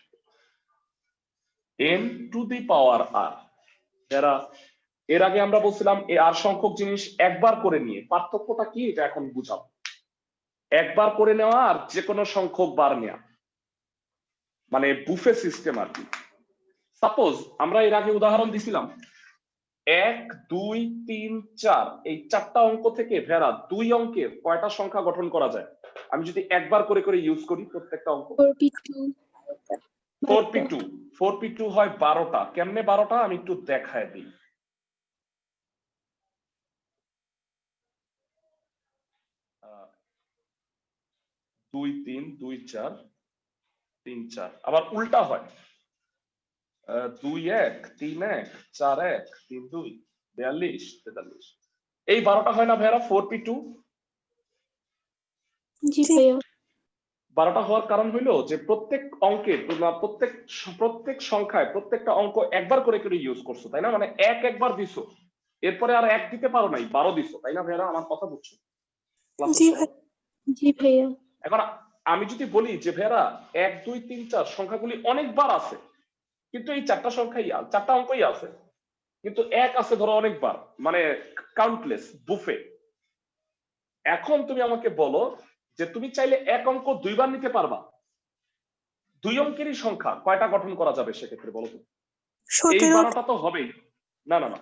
n two the power r, যারা এর আগে আমরা বলছিলাম এই r সংখ্যক জিনিস একবার করে নিয়ে, পার্থক্যটা কি এটা এখন বুঝাও। একবার করে নেওয়া আর যে কোনো সংখ্যক বার নেওয়া, মানে বুফে সিস্টেম আর কি। সাপোজ আমরা এর আগে উদাহরণ দিছিলাম 1 2 3 4, এই 4টা অঙ্ক থেকে ভেড়া 2 অঙ্কের কয়টা সংখ্যা গঠন করা যায় আমি যদি একবার করে করে ইউজ করি প্রত্যেকটা অঙ্ক? 4p2 4p2 হয় 12টা। কেমনে 12টা আমি একটু দেখায় দিই। 2 3 2 4 3 4, আবার উল্টা হয় 2 1 3 1 4 1 3 2 42 43। এই 12টা হয় না ভাইরা 4p2? জি ভাইয়া। 12টা হওয়ার কারণ হইলো যে প্রত্যেক অঙ্কে প্রত্যেক সংখ্যায় প্রত্যেকটা অঙ্ক একবার করে করে ইউজ করছো, তাই না? মানে একবার দিছো, এরপরে আর 1 দিতে পারো নাই, 12 দিছো, তাই না ভাইরা? আমার কথা বুঝছো? জি ভাই। জি ভাইয়া। এখন আমি যদি বলি যে ভাইরা 1 2 3 4 সংখ্যাগুলি অনেকবার আছে, কিন্তু এই 4টা সংখ্যাই 4টা অঙ্কই আছে, কিন্তু 1 আছে ধরো অনেকবার, মানে কাউন্টলেস বুফে। এখন তুমি আমাকে বলো যে তুমি চাইলে এক অঙ্ক 2 বার নিতে পারবা, 2 অঙ্কেরই সংখ্যা কয়টা গঠন করা যাবে সেক্ষেত্রে বলো তো? এই 17 12টা তো হবেই, না না না,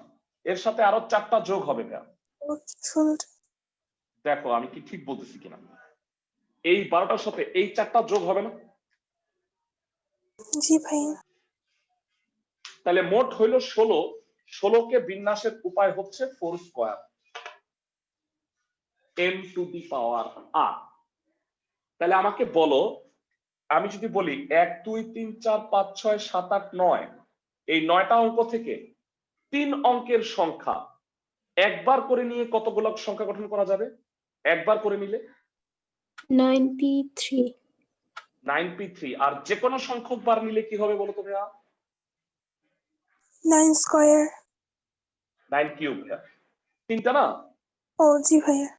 এর সাথে আরো 4টা যোগ হবে ভাইয়া। দেখো আমি কি ঠিক বলতেছি কিনা। এই 12টার সাথে এই 4টা যোগ হবে না? জি ভাইয়া। তাহলে মোট হইল 16। 16কে বিন্যাসের উপায় হচ্ছে 4 square m two the power r। তাহলে আমাকে বলো, আমি যদি বলি 1 2 3 4 5 6 7 8 9, এই 9টা অঙ্ক থেকে 3 অঙ্কের সংখ্যা একবার করে নিয়ে কতগুলো সংখ্যা গঠন করা যাবে? একবার করে নিলে 9p3 9p3। আর যে কোনো সংখ্যক বার নিলে কি হবে বলো তো ভাইয়া? 9 স্কয়ার। 9 কিউব ভাইয়া। 3টা না? ও জি ভাইয়া।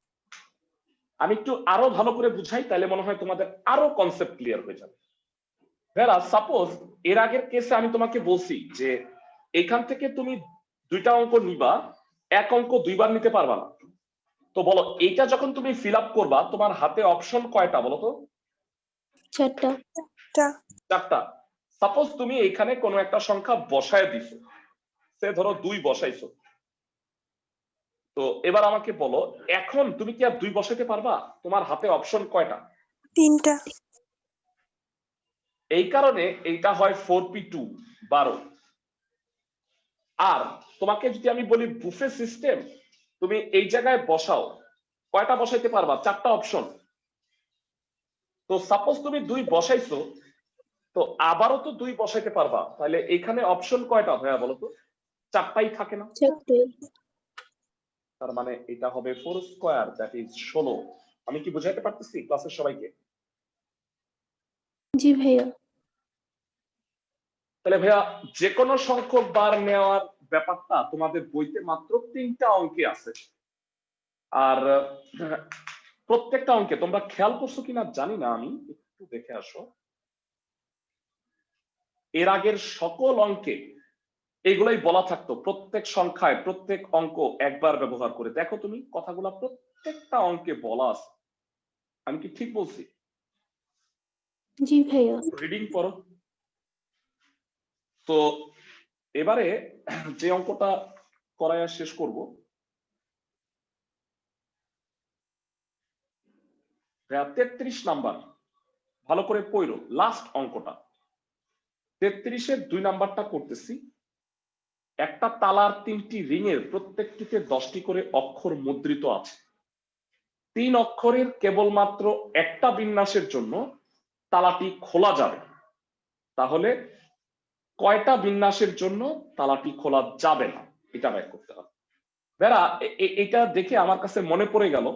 আমি একটু আরো ভালো করে বুঝাই, তাহলে মনে হয় তোমাদের আরো কনসেপ্ট ক্লিয়ার হয়ে যাবে। ভাইয়া সাপোজ এর আগের কেসে আমি তোমাকে বলছি যে এখান থেকে তুমি 2টা অঙ্ক নিবা, এক অঙ্ক 2বার নিতে পারবা না। তো বলো এইটা যখন তুমি ফিল আপ করবা তোমার হাতে অপশন কয়টা বলো তো? 4টা। 4টা। সাপোজ তুমি এখানে কোনো একটা সংখ্যা বসায় দিছো, সে ধরো 2 বসাইছো। তো এবার আমাকে বলো এখন তুমি কি আর 2 বসাইতে পারবা? তোমার হাতে অপশন কয়টা? 3টা। এই কারণে এইটা হয় 4p2 12। আর তোমাকে যদি আমি বলি বুফে সিস্টেম, তুমি এই জায়গায় বসাও, কয়টা বসাইতে পারবা? 4টা অপশন। তো সাপোজ তুমি 2 বসাইছো, তো আবারও তো 2 বসাইতে পারবা, তাহলে এখানে অপশন কয়টা ভাইয়া বলো তো? 4টাই থাকে না? 4টাই। তার মানে এটা হবে 4 স্কয়ার, দ্যাট ইজ 16। আমি কি বুঝাইতে পারতেছি ক্লাসের সবাইকে? জি ভাইয়া। তাহলে ভাইয়া যে কোনো সংখ্যক বার নেওয়ার ব্যাপারটা তোমাদের বইতে মাত্র 3টা অঙ্কে আছে। আর প্রত্যেকটা অঙ্কে তোমরা খেয়াল করছো কিনা জানি না, আমি একটু দেখে আসো। এর আগের সকল অঙ্কে এগুলাই বলা থাকতো, প্রত্যেক সংখ্যায় প্রত্যেক অঙ্ক একবার ব্যবহার করে। দেখো তুমি কথাগুলো প্রত্যেকটা অঙ্কে বলা আছে। আমি কি ঠিক বলছি? জি ভাইয়া। রিডিং পড়ো। তো এবারে যে অঙ্কটা করায়া শেষ করব, 33 নাম্বার, ভালো করে পড়ো লাস্ট অঙ্কটা। 33-এর 2 নাম্বারটা করতেছি। একটা তালার 3টি রিং এর প্রত্যেকটিতে 10টি করে অক্ষর মুদ্রিত আছে। 3 অক্ষরের কেবলমাত্র একটা বিন্যাসের জন্য তালাটি খোলা যাবে। তাহলে কয়টা বিন্যাসের জন্য তালাটি খোলা যাবে না, এটা বের করতে হবে। বেরা এটা দেখে আমার কাছে মনে পড়ে গেল,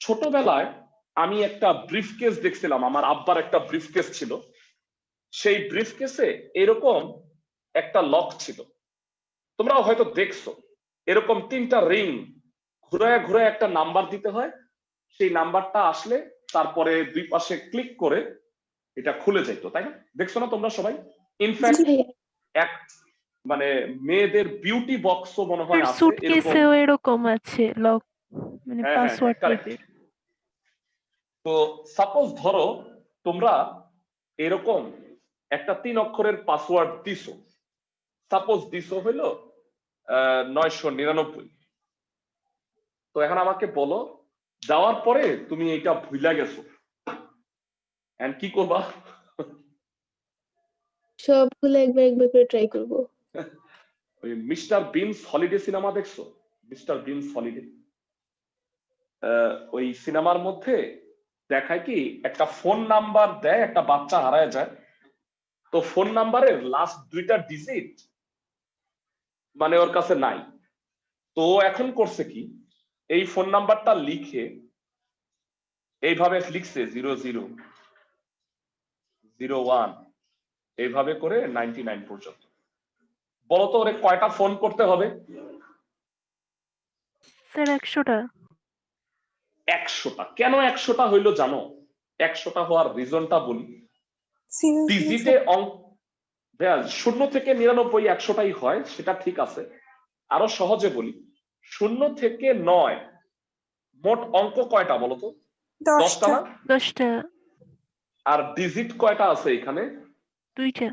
ছোটবেলায় আমি একটা ব্রিফকেস দেখছিলাম, আমার আব্বার একটা ব্রিফকেস ছিল। সেই ব্রিফকেসে এরকম একটা লক ছিল, তোমরাও হয়তো দেখছো। এরকম 3টা রিং ঘুরায় ঘুরায় একটা নাম্বার দিতে হয়, সেই নাম্বারটা আসলে তারপরে 2 পাশে ক্লিক করে এটা খুলে যেত, তাই না? দেখছো না তোমরা সবাই? জি ইনফ্যাক্ট ভাইয়া। এক মানে মেয়েদের বিউটি বক্সও মনে হয় আছে এরকম। সুটকেসেও এরকম আছে লক, মানে হ্যাঁ হ্যাঁ হ্যাঁ, পাসওয়ার্ড কারেক্ট। টাইপের। তো সাপোজ ধরো তোমরা এরকম একটা 3 অক্ষরের পাসওয়ার্ড দিছো, সাপোজ দিছো হইলো 999। তো এখন আমাকে বলো দেওয়ার পরে তুমি এটা ভুলা গেছো, এন্ড কি করবা? সবগুলো একবার একবার করে ট্রাই করব। ওই মিস্টার বিনস হলিডে সিনেমা দেখছো? মিস্টার বিনস হলিডে, ওই সিনেমার মধ্যে দেখায় কি একটা ফোন নাম্বার দেয়, একটা বাচ্চা হারায় যায়। তো ফোন নাম্বারের লাস্ট 2টা ডিজিট মানে ওর কাছে নাই। তো এখন করছে কি, এই ফোন নাম্বারটা লিখে এইভাবে লিখছে 0001, এইভাবে করে 99 পর্যন্ত। বলতো ওরে কয়টা ফোন করতে হবে? স্যার 100টা। 100টা। কেন 100টা হইলো জানো? 100টা হওয়ার রিজনটা বলি। ডিজিটে অঙ্ক 0 থেকে 99 100টাই হয়, সেটা ঠিক আছে। আরো সহজে বলি, 0 থেকে 9 মোট অঙ্ক কয়টা বলতো? 10টা না? 10টা। আর ডিজিট কয়টা আছে এখানে? 2টা।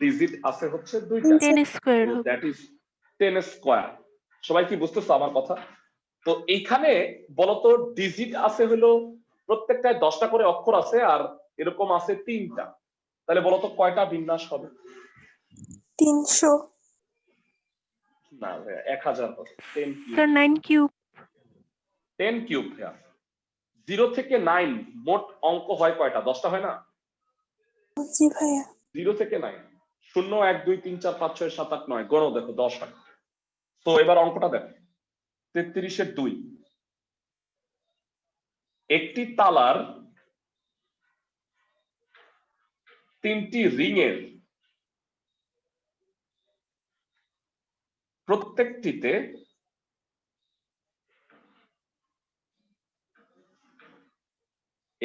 ডিজিট আছে হচ্ছে 2টা। 10 স্কয়ার তো হবে। That is 10 square. সবাই কি বুঝতেছো আমার কথা? তো এইখানে বলতো ডিজিট আছে হলো প্রত্যেকটায় 10টা করে অক্ষর আছে আর এরকম আছে 3টা, তাহলে বলতো কয়টা বিন্যাস হবে? 300 না ভাইয়া, 1000 হবে। 10 কিউব। স্যার 9 কিউব 10 কিউব ভাইয়া। 0 থেকে 9 মোট অঙ্ক হয় কয়টা? 10টা হয় না? জি ভাইয়া 0 থেকে 9 0 1 2 3 4 5 6 7 8 9 গণো দেখো 10 হয়। তো এবার অঙ্কটা দেখো 33 এর 2। একটি তালার 3টি রিংয়ের প্রত্যেকটিতে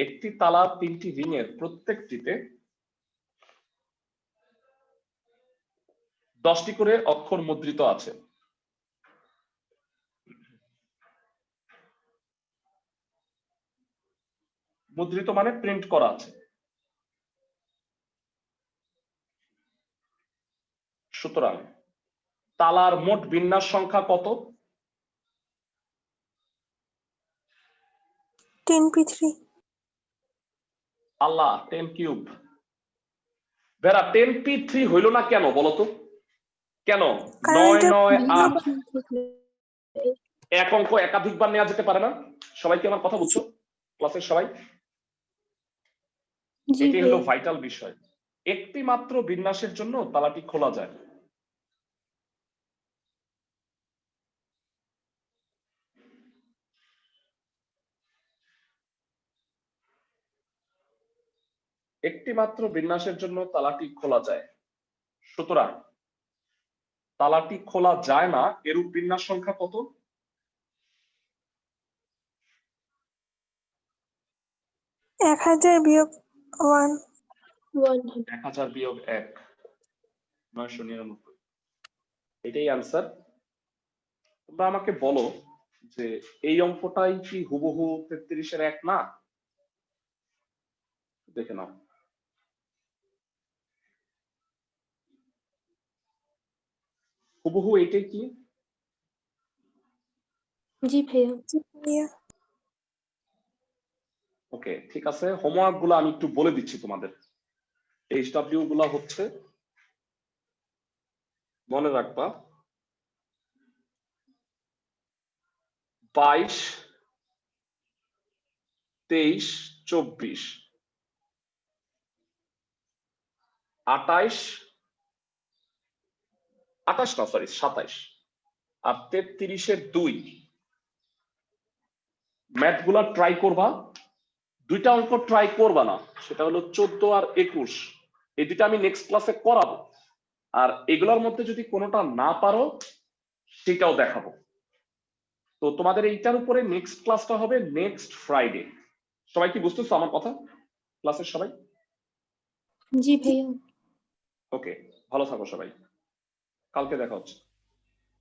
একটি তালার 3টি রিংয়ের প্রত্যেকটিতে 10টি করে অক্ষর মুদ্রিত আছে। মুদ্রিত মানে প্রিন্ট করা আছে। সুতরাং তালার মোট বিন্যাস সংখ্যা কত? 10p3 আল্লাহ 10 কিউব। বেরা 10p3 হইল না কেন বলতো? কেন? কারণ 9 এটা 9 ভিন্ন 8 মান থাকলে এক অঙ্ক একাধিকবার নেওয়া যেতে পারে না? সবাই কি আমার কথা বুঝছো? ক্লাসের সবাই? জি এটি হলো ভাইয়া ভাইটাল বিষয়। একটি মাত্র বিন্যাসের জন্য তালাটি খোলা যায়। একটি মাত্র বিন্যাসের জন্য তালাটি খোলা যায়। সুতরাং তালাটি খোলা যায় না এরূপ বিন্যাস সংখ্যা কত? 1000 বিয়োগ 1 1 হবে 1000 বিয়োগ 1 999। এটাই আনসার। তোমরা আমাকে বলো যে এই অঙ্কটাই কি হুবহু 33 এর 1 না? দেখে নাও। হুবহু এটাই কি? জি ভাইয়া জি ভাইয়া ওকে ঠিক আছে, হোমওয়ার্ক গুলো আমি একটু বলে দিচ্ছি তোমাদের। এইচডব্লিউ গুলা হচ্ছে মনে রাখবা 22 23 24 28 28 না সরি 27 আর 33 এর 2। ম্যাথ গুলা ট্রাই করবা, দুইটা অঙ্ক ট্রাই করবা না, সেটা হলো 14 আর 21। এই দুইটা আমি নেক্সট ক্লাসে করাবো, আর এগুলোর মধ্যে যদি কোনোটা না পারো সেটাও দেখাবো। তো তোমাদের এইটার উপরে নেক্সট ক্লাসটা হবে নেক্সট ফ্রাইডে। সবাই কি বুঝতেছো আমার কথা? ক্লাসের সবাই? জি ভাইয়া ওকে, ভালো থাকো সবাই, কালকে দেখা হচ্ছে।